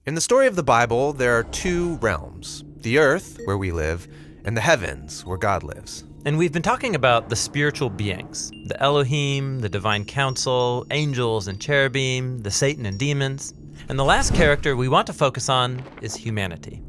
In the story of the Bible, there are two realms: the earth, where we live, and the heavens, where God lives. And we've been talking about the spiritual beings, the Elohim, the divine council, angels and cherubim, the Satan and demons. And the last character we want to focus on is humanity.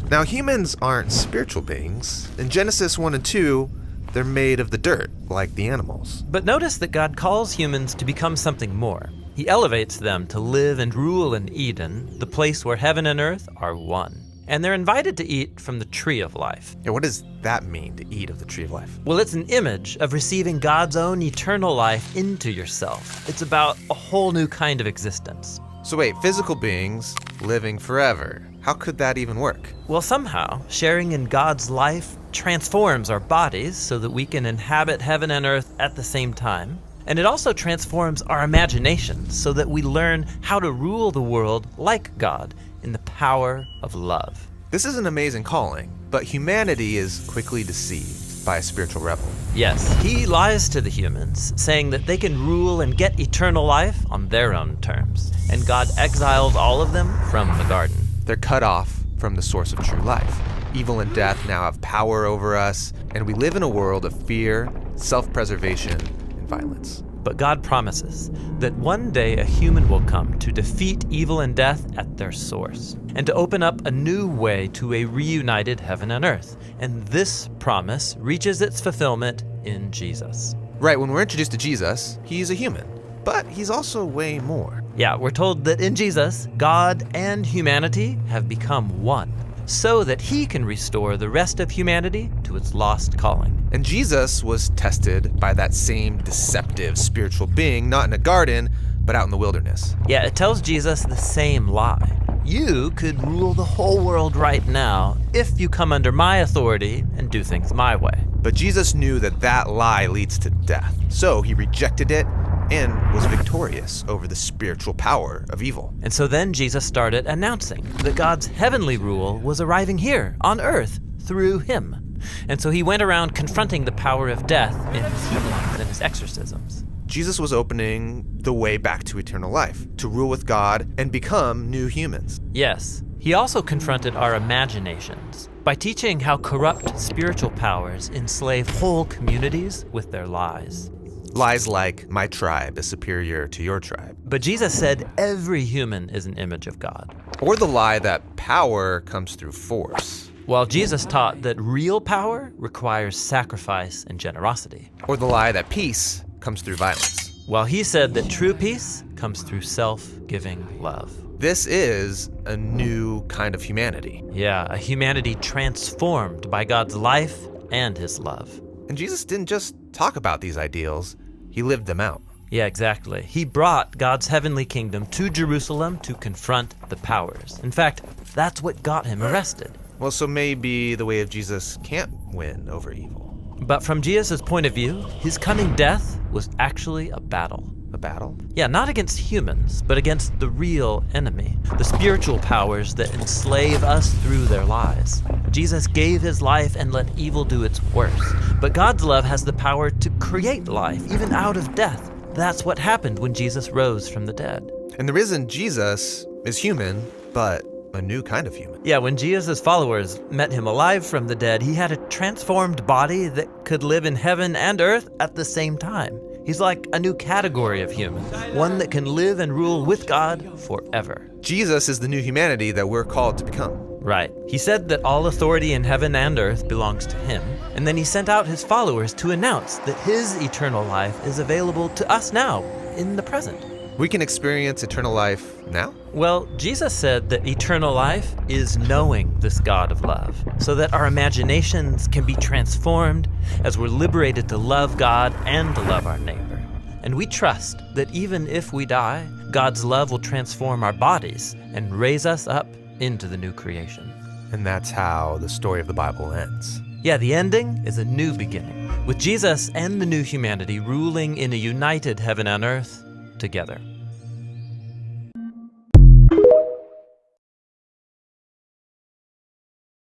Now, humans aren't spiritual beings. In Genesis 1 and 2, they're made of the dirt, like the animals. But notice that God calls humans to become something more. He elevates them to live and rule in Eden, the place where heaven and earth are one. And they're invited to eat from the tree of life. Yeah, what does that mean, to eat of the tree of life? Well, it's an image of receiving God's own eternal life into yourself. It's about a whole new kind of existence. So wait, physical beings living forever. How could that even work? Well, somehow, sharing in God's life transforms our bodies so that we can inhabit heaven and earth at the same time. And it also transforms our imaginations so that we learn how to rule the world like God in the power of love. This is an amazing calling, but humanity is quickly deceived by a spiritual rebel. Yes, he lies to the humans, saying that they can rule and get eternal life on their own terms. And God exiles all of them from the garden. They're cut off from the source of true life. Evil and death now have power over us, and we live in a world of fear, self-preservation, and violence. But God promises that one day a human will come to defeat evil and death at their source, and to open up a new way to a reunited heaven and earth. And this promise reaches its fulfillment in Jesus. Right, when we're introduced to Jesus, he's a human, but he's also way more. Yeah, we're told that in Jesus, God and humanity have become one, so that he can restore the rest of humanity to its lost calling. And Jesus was tested by that same deceptive spiritual being, not in a garden, but out in the wilderness. Yeah, it tells Jesus the same lie. You could rule the whole world right now if you come under my authority and do things my way. But Jesus knew that that lie leads to death, so he rejected it and was victorious over the spiritual power of evil. And so then Jesus started announcing that God's heavenly rule was arriving here on earth through him. And so he went around confronting the power of death in his healings and his exorcisms. Jesus was opening the way back to eternal life, to rule with God and become new humans. Yes, he also confronted our imaginations by teaching how corrupt spiritual powers enslave whole communities with their lies. Lies like, my tribe is superior to your tribe. But Jesus said every human is an image of God. Or the lie that power comes through force. While Jesus taught that real power requires sacrifice and generosity. Or the lie that peace comes through violence. While he said that true peace comes through self-giving love. This is a new kind of humanity. Yeah, a humanity transformed by God's life and his love. And Jesus didn't just talk about these ideals, he lived them out. Yeah, exactly. He brought God's heavenly kingdom to Jerusalem to confront the powers. In fact, that's what got him arrested. Well, so maybe the way of Jesus can't win over evil. But from Jesus' point of view, his coming death was actually a battle. A battle? Yeah, not against humans, but against the real enemy, the spiritual powers that enslave us through their lies. Jesus gave his life and let evil do its worst. But God's love has the power to create life, even out of death. That's what happened when Jesus rose from the dead. And the risen Jesus is human, but a new kind of human. Yeah, when Jesus' followers met him alive from the dead, he had a transformed body that could live in heaven and earth at the same time. He's like a new category of human, one that can live and rule with God forever. Jesus is the new humanity that we're called to become. Right. He said that all authority in heaven and earth belongs to him, and then he sent out his followers to announce that his eternal life is available to us now, in the present. We can experience eternal life now? Well, Jesus said that eternal life is knowing this God of love, so that our imaginations can be transformed as we're liberated to love God and to love our neighbor. And we trust that even if we die, God's love will transform our bodies and raise us up into the new creation. And that's how the story of the Bible ends. Yeah, the ending is a new beginning, with Jesus and the new humanity ruling in a united heaven and earth together.